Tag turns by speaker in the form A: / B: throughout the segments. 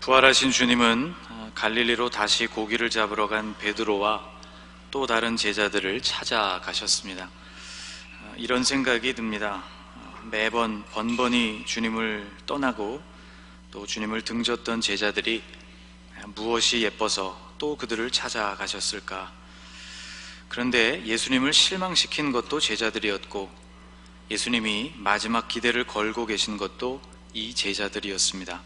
A: 부활하신 주님은 갈릴리로 다시 고기를 잡으러 간 베드로와 또 다른 제자들을 찾아가셨습니다. 이런 생각이 듭니다. 매번 번번이 주님을 떠나고 또 주님을 등졌던 제자들이 무엇이 예뻐서 또 그들을 찾아가셨을까? 그런데 예수님을 실망시킨 것도 제자들이었고, 예수님이 마지막 기대를 걸고 계신 것도 이 제자들이었습니다.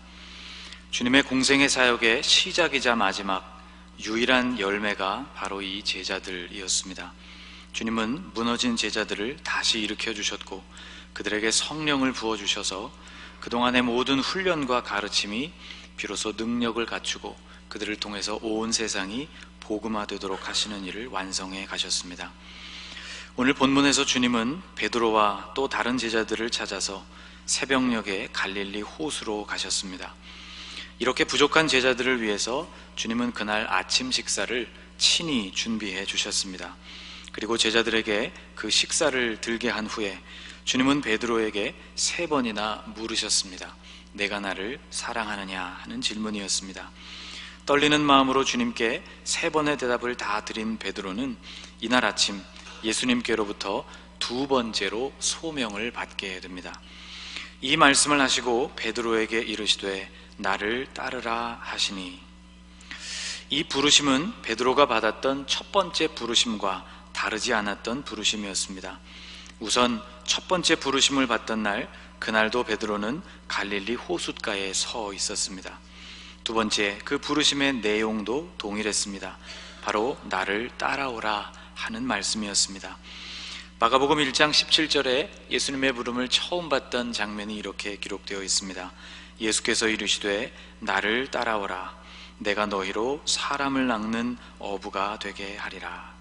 A: 주님의 공생의 사역의 시작이자 마지막 유일한 열매가 바로 이 제자들이었습니다. 주님은 무너진 제자들을 다시 일으켜 주셨고, 그들에게 성령을 부어주셔서 그동안의 모든 훈련과 가르침이 비로소 능력을 갖추고 그들을 통해서 온 세상이 복음화되도록 하시는 일을 완성해 가셨습니다. 오늘 본문에서 주님은 베드로와 또 다른 제자들을 찾아서 새벽녘에 갈릴리 호수로 가셨습니다. 이렇게 부족한 제자들을 위해서 주님은 그날 아침 식사를 친히 준비해 주셨습니다. 그리고 제자들에게 그 식사를 들게 한 후에 주님은 베드로에게 3번이나 물으셨습니다. 내가 나를 사랑하느냐 하는 질문이었습니다. 떨리는 마음으로 주님께 3번의 대답을 다 드린 베드로는 이날 아침 예수님께로부터 2번째로 소명을 받게 됩니다. 이 말씀을 하시고 베드로에게 이르시되 나를 따르라 하시니, 이 부르심은 베드로가 받았던 첫 번째 부르심과 다르지 않았던 부르심이었습니다. 우선 첫 번째 부르심을 받던 날, 그날도 베드로는 갈릴리 호숫가에 서 있었습니다. 두 번째, 그 부르심의 내용도 동일했습니다. 바로 나를 따라오라 하는 말씀이었습니다. 마가복음 1장 17절에 예수님의 부름을 처음 받던 장면이 이렇게 기록되어 있습니다. 예수께서 이르시되 나를 따라오라, 내가 너희로 사람을 낚는 어부가 되게 하리라.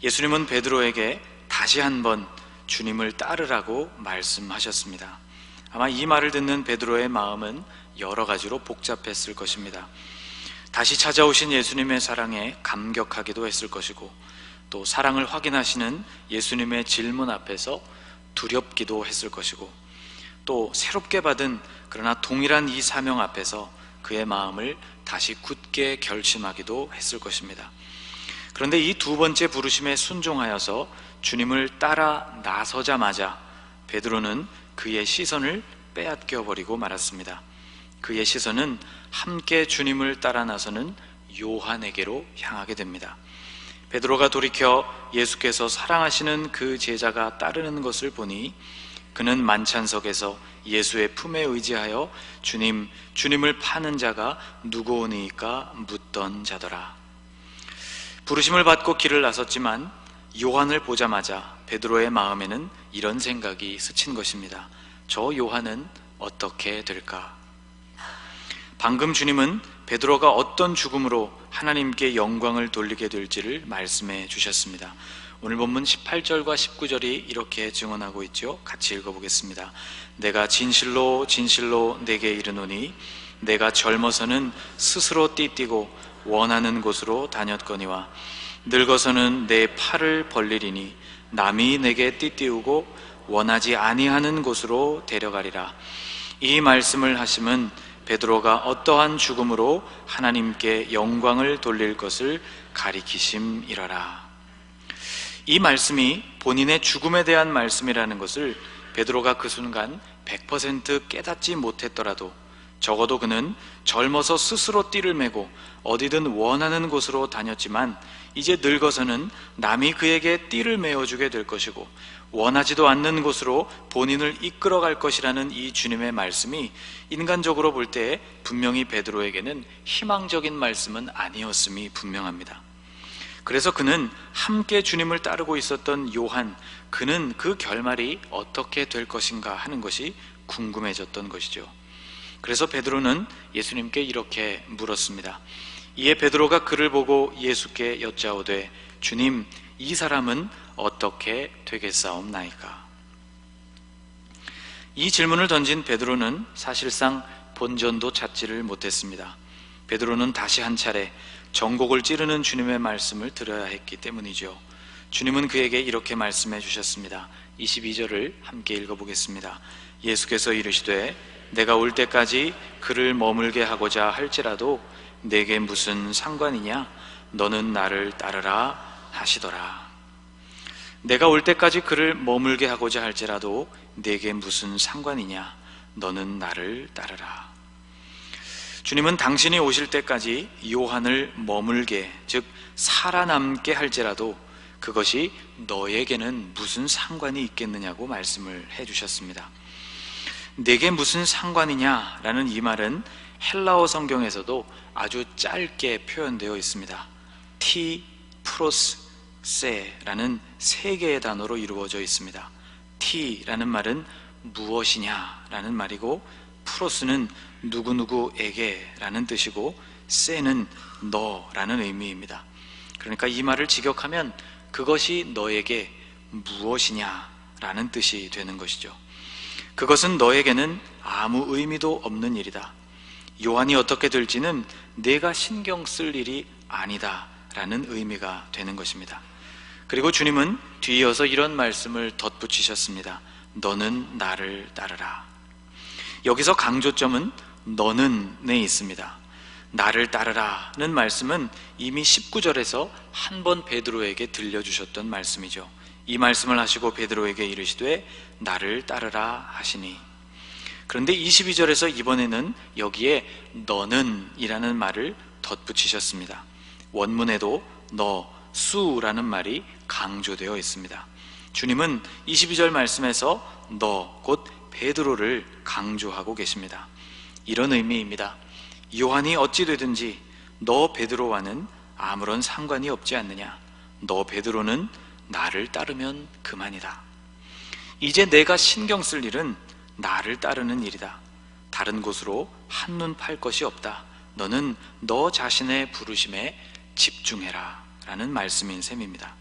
A: 예수님은 베드로에게 다시 한번 주님을 따르라고 말씀하셨습니다. 아마 이 말을 듣는 베드로의 마음은 여러 가지로 복잡했을 것입니다. 다시 찾아오신 예수님의 사랑에 감격하기도 했을 것이고, 또 사랑을 확인하시는 예수님의 질문 앞에서 두렵기도 했을 것이고, 또 새롭게 받은 그러나 동일한 이 사명 앞에서 그의 마음을 다시 굳게 결심하기도 했을 것입니다. 그런데 이 두 번째 부르심에 순종하여서 주님을 따라 나서자마자 베드로는 그의 시선을 빼앗겨 버리고 말았습니다. 그의 시선은 함께 주님을 따라 나서는 요한에게로 향하게 됩니다. 베드로가 돌이켜 예수께서 사랑하시는 그 제자가 따르는 것을 보니 그는 만찬석에서 예수의 품에 의지하여 주님을 파는 자가 누구오니까 묻던 자더라. 부르심을 받고 길을 나섰지만 요한을 보자마자 베드로의 마음에는 이런 생각이 스친 것입니다. 저 요한은 어떻게 될까? 방금 주님은 베드로가 어떤 죽음으로 하나님께 영광을 돌리게 될지를 말씀해 주셨습니다. 오늘 본문 18절과 19절이 이렇게 증언하고 있죠. 같이 읽어보겠습니다. 내가 진실로 진실로 내게 이르노니 내가 젊어서는 스스로 띠띠고 원하는 곳으로 다녔거니와 늙어서는 내 팔을 벌리리니 남이 내게 띠띠우고 원하지 아니하는 곳으로 데려가리라. 이 말씀을 하심은 베드로가 어떠한 죽음으로 하나님께 영광을 돌릴 것을 가리키심이러라. 이 말씀이 본인의 죽음에 대한 말씀이라는 것을 베드로가 그 순간 100% 깨닫지 못했더라도 적어도 그는 젊어서 스스로 띠를 메고 어디든 원하는 곳으로 다녔지만 이제 늙어서는 남이 그에게 띠를 메어주게 될 것이고 원하지도 않는 곳으로 본인을 이끌어갈 것이라는 이 주님의 말씀이 인간적으로 볼 때 분명히 베드로에게는 희망적인 말씀은 아니었음이 분명합니다. 그래서 그는 함께 주님을 따르고 있었던 요한, 그는 그 결말이 어떻게 될 것인가 하는 것이 궁금해졌던 것이죠. 그래서 베드로는 예수님께 이렇게 물었습니다. 이에 베드로가 그를 보고 예수께 여짜오되 주님, 이 사람은 어떻게 되겠사옵나이까? 이 질문을 던진 베드로는 사실상 본전도 찾지를 못했습니다. 베드로는 다시 한 차례 전곡을 찌르는 주님의 말씀을 들어야 했기 때문이죠. 주님은 그에게 이렇게 말씀해 주셨습니다. 22절을 함께 읽어보겠습니다. 예수께서 이르시되 내가 올 때까지 그를 머물게 하고자 할지라도 내게 무슨 상관이냐? 너는 나를 따르라 하시더라. 내가 올 때까지 그를 머물게 하고자 할지라도 내게 무슨 상관이냐? 너는 나를 따르라. 주님은 당신이 오실 때까지 요한을 머물게, 즉 살아남게 할지라도 그것이 너에게는 무슨 상관이 있겠느냐고 말씀을 해주셨습니다. 내게 무슨 상관이냐라는 이 말은 헬라어 성경에서도 아주 짧게 표현되어 있습니다. 티 프로스 세라는 세 개의 단어로 이루어져 있습니다. 티라는 말은 무엇이냐라는 말이고, 프로스는 누구누구에게 라는 뜻이고, 세는 너라는 의미입니다. 그러니까 이 말을 직역하면 그것이 너에게 무엇이냐라는 뜻이 되는 것이죠. 그것은 너에게는 아무 의미도 없는 일이다. 요한이 어떻게 될지는 내가 신경 쓸 일이 아니다 라는 의미가 되는 것입니다. 그리고 주님은 뒤이어서 이런 말씀을 덧붙이셨습니다. 너는 나를 따르라. 여기서 강조점은 너는에 있습니다. 나를 따르라는 말씀은 이미 19절에서 한 번 베드로에게 들려주셨던 말씀이죠. 이 말씀을 하시고 베드로에게 이르시되 나를 따르라 하시니. 그런데 22절에서 이번에는 여기에 너는 이라는 말을 덧붙이셨습니다. 원문에도 너, 수라는 말이 강조되어 있습니다. 주님은 22절 말씀에서 너, 곧 베드로를 강조하고 계십니다. 이런 의미입니다. 요한이 어찌 되든지 너 베드로와는 아무런 상관이 없지 않느냐. 너 베드로는 나를 따르면 그만이다. 이제 내가 신경 쓸 일은 나를 따르는 일이다. 다른 곳으로 한눈 팔 것이 없다. 너는 너 자신의 부르심에 집중해라 라는 말씀인 셈입니다.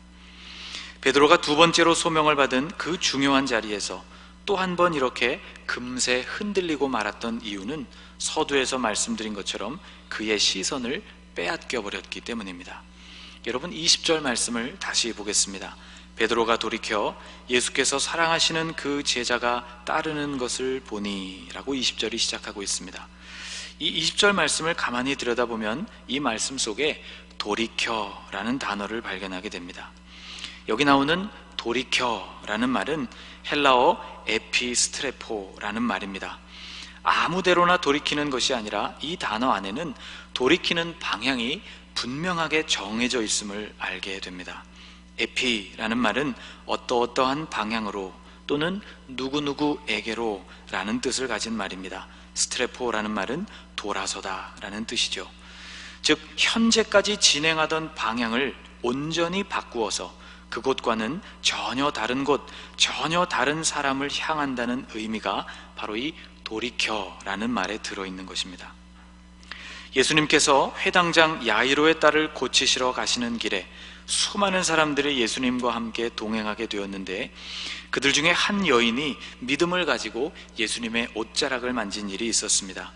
A: 베드로가 두 번째로 소명을 받은 그 중요한 자리에서 또 한 번 이렇게 금세 흔들리고 말았던 이유는 서두에서 말씀드린 것처럼 그의 시선을 빼앗겨 버렸기 때문입니다. 여러분, 20절 말씀을 다시 보겠습니다. 베드로가 돌이켜 예수께서 사랑하시는 그 제자가 따르는 것을 보니 라고 20절이 시작하고 있습니다. 이 20절 말씀을 가만히 들여다보면 이 말씀 속에 돌이켜라는 단어를 발견하게 됩니다. 여기 나오는 돌이켜라는 말은 헬라어 에피스트레포라는 말입니다. 아무데로나 돌이키는 것이 아니라 이 단어 안에는 돌이키는 방향이 분명하게 정해져 있음을 알게 됩니다. 에피라는 말은 어떠어떠한 방향으로 또는 누구누구에게로 라는 뜻을 가진 말입니다. 스트레포라는 말은 돌아서다 라는 뜻이죠. 즉 현재까지 진행하던 방향을 온전히 바꾸어서 그곳과는 전혀 다른 곳, 전혀 다른 사람을 향한다는 의미가 바로 이 돌이켜라는 말에 들어있는 것입니다. 예수님께서 회당장 야이로의 딸을 고치시러 가시는 길에 수많은 사람들이 예수님과 함께 동행하게 되었는데 그들 중에 한 여인이 믿음을 가지고 예수님의 옷자락을 만진 일이 있었습니다.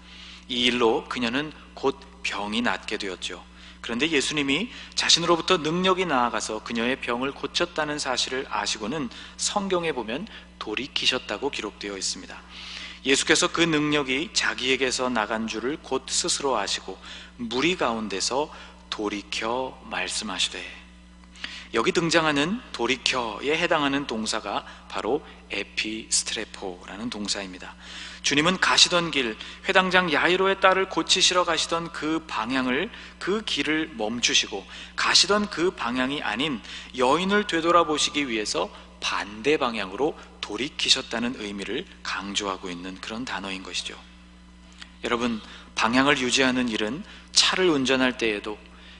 A: 이 일로 그녀는 곧 병이 낫게 되었죠. 그런데 예수님이 자신으로부터 능력이 나아가서 그녀의 병을 고쳤다는 사실을 아시고는 성경에 보면 돌이키셨다고 기록되어 있습니다. 예수께서 그 능력이 자기에게서 나간 줄을 곧 스스로 아시고 무리 가운데서 돌이켜 말씀하시되, 여기 등장하는 돌이켜에 해당하는 동사가 바로 에피스트레포라는 동사입니다. 주님은 가시던 길, 회당장 야이로의 딸을 고치시러 가시던 그 방향을, 그 길을 멈추시고 가시던 그 방향이 아닌 여인을 되돌아보시기 위해서 반대 방향으로 돌이키셨다는 의미를 강조하고 있는 그런 단어인 것이죠. 여러분, 방향을 유지하는 일은 차를 운전할 때에도,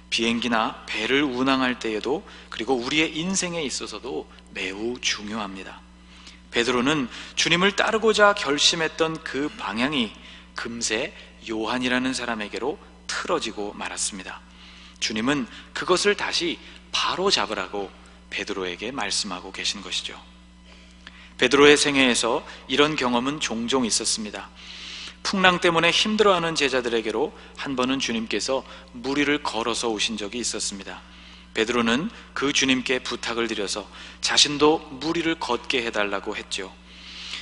A: 비행기나 배를 운항할 때에도, 그리고 우리의 인생에 있어서도 매우 중요합니다. 베드로는 주님을 따르고자 결심했던 그 방향이 금세 요한이라는 사람에게로 틀어지고 말았습니다. 주님은 그것을 다시 바로 잡으라고 베드로에게 말씀하고 계신 것이죠. 베드로의 생애에서 이런 경험은 종종 있었습니다. 풍랑 때문에 힘들어하는 제자들에게로 한 번은 주님께서 무리를 걸어서 오신 적이 있었습니다. 베드로는 그 주님께 부탁을 드려서 자신도 무리를 걷게 해달라고 했죠.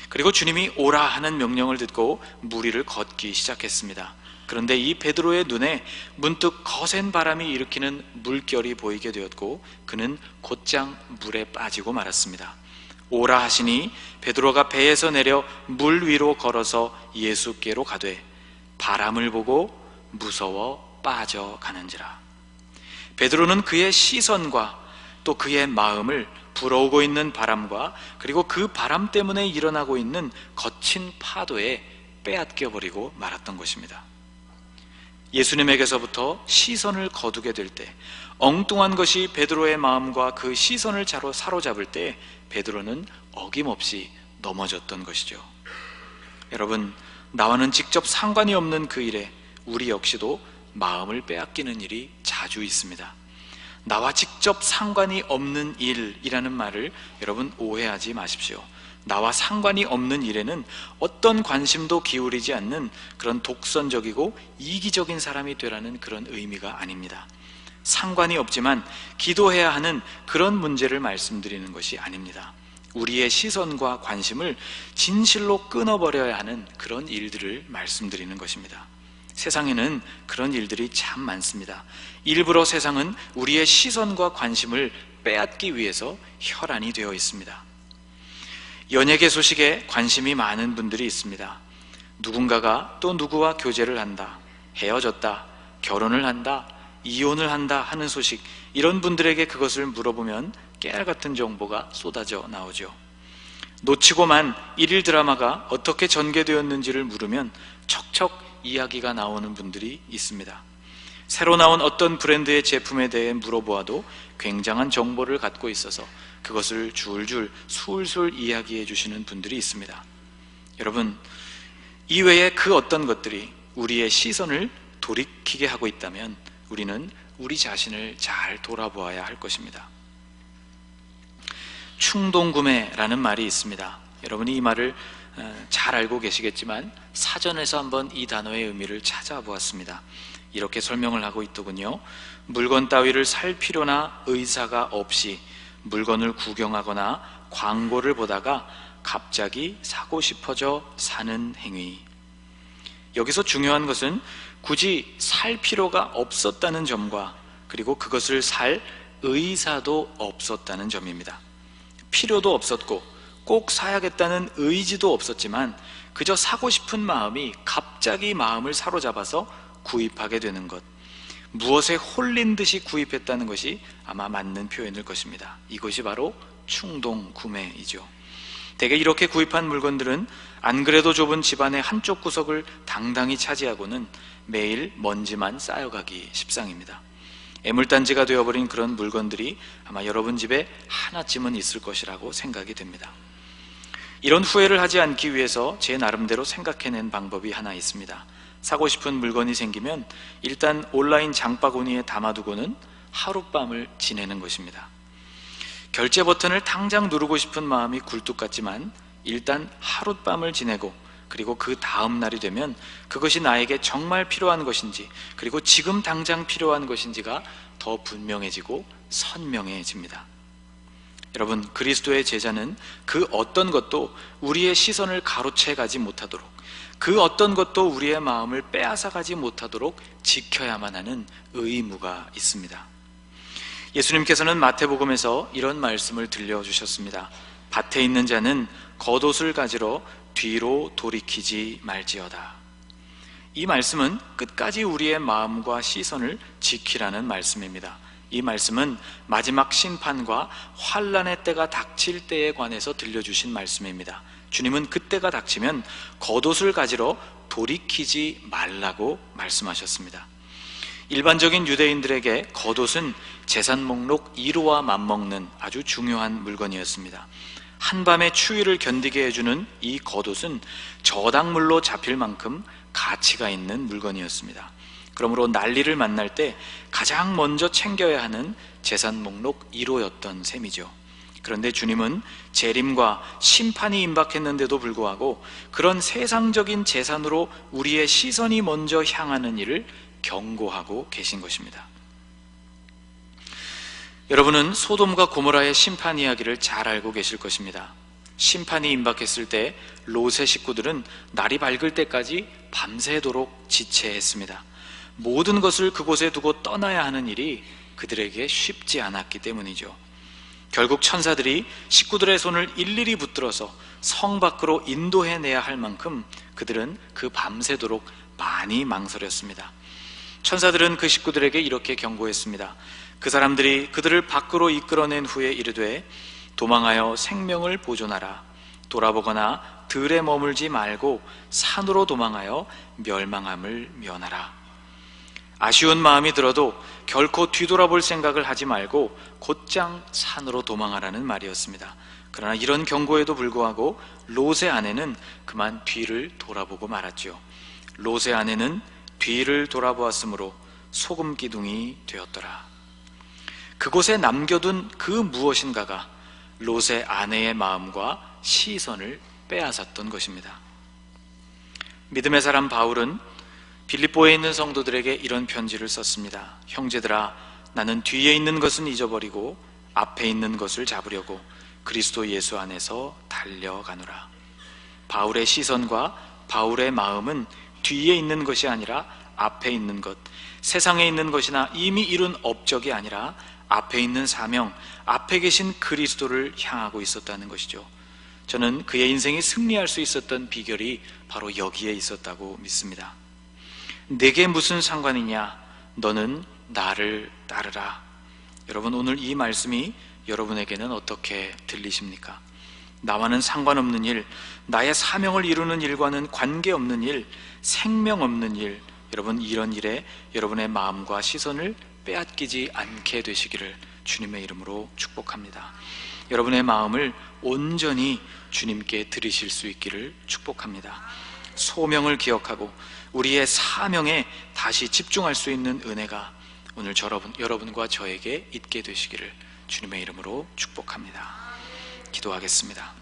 A: 그리고 주님이 오라 하는 명령을 듣고 물 위를 걷기 시작했습니다. 그런데 이 베드로의 눈에 문득 거센 바람이 일으키는 물결이 보이게 되었고 그는 곧장 물에 빠지고 말았습니다. 오라 하시니 베드로가 배에서 내려 물 위로 걸어서 예수께로 가되 바람을 보고 무서워 빠져가는지라. 베드로는 그의 시선과 또 그의 마음을 불어오고 있는 바람과 그리고 그 바람 때문에 일어나고 있는 거친 파도에 빼앗겨 버리고 말았던 것입니다. 예수님에게서부터 시선을 거두게 될 때, 엉뚱한 것이 베드로의 마음과 그 시선을 사로잡을 때 베드로는 어김없이 넘어졌던 것이죠. 여러분, 나와는 직접 상관이 없는 그 일에 우리 역시도 마음을 빼앗기는 일이 자주 있습니다. 나와 직접 상관이 없는 일이라는 말을 여러분 오해하지 마십시오. 나와 상관이 없는 일에는 어떤 관심도 기울이지 않는 그런 독선적이고 이기적인 사람이 되라는 그런 의미가 아닙니다. 상관이 없지만 기도해야 하는 그런 문제를 말씀드리는 것이 아닙니다. 우리의 시선과 관심을 진실로 끊어버려야 하는 그런 일들을 말씀드리는 것입니다. 세상에는 그런 일들이 참 많습니다. 일부러 세상은 우리의 시선과 관심을 빼앗기 위해서 혈안이 되어 있습니다. 연예계 소식에 관심이 많은 분들이 있습니다. 누군가가 또 누구와 교제를 한다, 헤어졌다, 결혼을 한다, 이혼을 한다 하는 소식, 이런 분들에게 그것을 물어보면 깨알같은 정보가 쏟아져 나오죠. 놓치고만 일일 드라마가 어떻게 전개되었는지를 물으면 척척 이야기가 나오는 분들이 있습니다. 새로 나온 어떤 브랜드의 제품에 대해 물어보아도 굉장한 정보를 갖고 있어서 그것을 줄줄 술술 이야기해 주시는 분들이 있습니다. 여러분, 이외에 그 어떤 것들이 우리의 시선을 돌이키게 하고 있다면 우리는 우리 자신을 잘 돌아보아야 할 것입니다. 충동구매라는 말이 있습니다. 여러분이 이 말을 잘 알고 계시겠지만 사전에서 한번 이 단어의 의미를 찾아보았습니다. 이렇게 설명을 하고 있더군요. 물건 따위를 살 필요나 의사가 없이 물건을 구경하거나 광고를 보다가 갑자기 사고 싶어져 사는 행위. 여기서 중요한 것은 굳이 살 필요가 없었다는 점과 그리고 그것을 살 의사도 없었다는 점입니다. 필요도 없었고 꼭 사야겠다는 의지도 없었지만 그저 사고 싶은 마음이 갑자기 마음을 사로잡아서 구입하게 되는 것, 무엇에 홀린 듯이 구입했다는 것이 아마 맞는 표현일 것입니다. 이것이 바로 충동 구매이죠. 대개 이렇게 구입한 물건들은 안 그래도 좁은 집안의 한쪽 구석을 당당히 차지하고는 매일 먼지만 쌓여가기 십상입니다. 애물단지가 되어버린 그런 물건들이 아마 여러분 집에 하나쯤은 있을 것이라고 생각이 됩니다. 이런 후회를 하지 않기 위해서 제 나름대로 생각해낸 방법이 하나 있습니다. 사고 싶은 물건이 생기면 일단 온라인 장바구니에 담아두고는 하룻밤을 지내는 것입니다. 결제 버튼을 당장 누르고 싶은 마음이 굴뚝 같지만 일단 하룻밤을 지내고 그리고 그 다음 날이 되면 그것이 나에게 정말 필요한 것인지 그리고 지금 당장 필요한 것인지가 더 분명해지고 선명해집니다. 여러분, 그리스도의 제자는 그 어떤 것도 우리의 시선을 가로채 가지 못하도록, 그 어떤 것도 우리의 마음을 빼앗아 가지 못하도록 지켜야만 하는 의무가 있습니다. 예수님께서는 마태복음에서 이런 말씀을 들려주셨습니다. 밭에 있는 자는 겉옷을 가지러 뒤로 돌이키지 말지어다. 이 말씀은 끝까지 우리의 마음과 시선을 지키라는 말씀입니다. 이 말씀은 마지막 심판과 환난의 때가 닥칠 때에 관해서 들려주신 말씀입니다. 주님은 그때가 닥치면 겉옷을 가지러 돌이키지 말라고 말씀하셨습니다. 일반적인 유대인들에게 겉옷은 제산 목록 1호와 맞먹는 아주 중요한 물건이었습니다. 한밤의 추위를 견디게 해주는 이 겉옷은 저당물로 잡힐 만큼 가치가 있는 물건이었습니다. 그러므로 난리를 만날 때 가장 먼저 챙겨야 하는 제산 목록 1호였던 셈이죠. 그런데 주님은 재림과 심판이 임박했는데도 불구하고 그런 세상적인 재산으로 우리의 시선이 먼저 향하는 일을 경고하고 계신 것입니다. 여러분은 소돔과 고모라의 심판 이야기를 잘 알고 계실 것입니다. 심판이 임박했을 때 롯의 식구들은 날이 밝을 때까지 밤새도록 지체했습니다. 모든 것을 그곳에 두고 떠나야 하는 일이 그들에게 쉽지 않았기 때문이죠. 결국 천사들이 식구들의 손을 일일이 붙들어서 성 밖으로 인도해내야 할 만큼 그들은 그 밤새도록 많이 망설였습니다. 천사들은 그 식구들에게 이렇게 경고했습니다. 그 사람들이 그들을 밖으로 이끌어낸 후에 이르되 도망하여 생명을 보존하라. 돌아보거나 들에 머물지 말고 산으로 도망하여 멸망함을 면하라. 아쉬운 마음이 들어도 결코 뒤돌아볼 생각을 하지 말고 곧장 산으로 도망하라는 말이었습니다. 그러나 이런 경고에도 불구하고 롯의 아내는 그만 뒤를 돌아보고 말았죠. 롯의 아내는 뒤를 돌아보았으므로 소금 기둥이 되었더라. 그곳에 남겨둔 그 무엇인가가 롯의 아내의 마음과 시선을 빼앗았던 것입니다. 믿음의 사람 바울은 빌립보에 있는 성도들에게 이런 편지를 썼습니다. 형제들아, 나는 뒤에 있는 것은 잊어버리고 앞에 있는 것을 잡으려고 그리스도 예수 안에서 달려가노라. 바울의 시선과 바울의 마음은 뒤에 있는 것이 아니라 앞에 있는 것, 세상에 있는 것이나 이미 이룬 업적이 아니라 앞에 있는 사명, 앞에 계신 그리스도를 향하고 있었다는 것이죠. 저는 그의 인생이 승리할 수 있었던 비결이 바로 여기에 있었다고 믿습니다. 내게 무슨 상관이냐? 너는 나를 따르라. 여러분, 오늘 이 말씀이 여러분에게는 어떻게 들리십니까? 나와는 상관없는 일, 나의 사명을 이루는 일과는 관계없는 일, 생명 없는 일, 여러분, 이런 일에 여러분의 마음과 시선을 빼앗기지 않게 되시기를 주님의 이름으로 축복합니다. 여러분의 마음을 온전히 주님께 드리실 수 있기를 축복합니다. 소명을 기억하고 우리의 사명에 다시 집중할 수 있는 은혜가 오늘 여러분과 저에게 있게 되시기를 주님의 이름으로 축복합니다. 기도하겠습니다.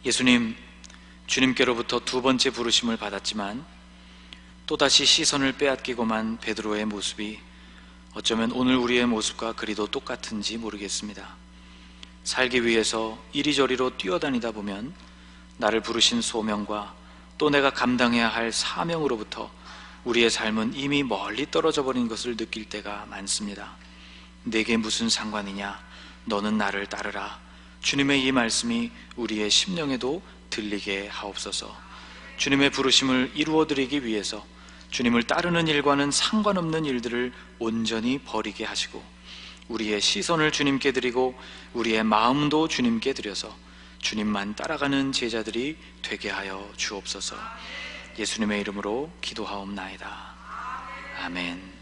A: 예수님, 주님께로부터 두 번째 부르심을 받았지만 또다시 시선을 빼앗기고만 베드로의 모습이 어쩌면 오늘 우리의 모습과 그리도 똑같은지 모르겠습니다. 살기 위해서 이리저리로 뛰어다니다 보면 나를 부르신 소명과 또 내가 감당해야 할 사명으로부터 우리의 삶은 이미 멀리 떨어져 버린 것을 느낄 때가 많습니다. 내게 무슨 상관이냐? 너는 나를 따르라. 주님의 이 말씀이 우리의 심령에도 들리게 하옵소서. 주님의 부르심을 이루어드리기 위해서 주님을 따르는 일과는 상관없는 일들을 온전히 버리게 하시고 우리의 시선을 주님께 드리고 우리의 마음도 주님께 드려서 주님만 따라가는 제자들이 되게 하여 주옵소서. 예수님의 이름으로 기도하옵나이다. 아멘.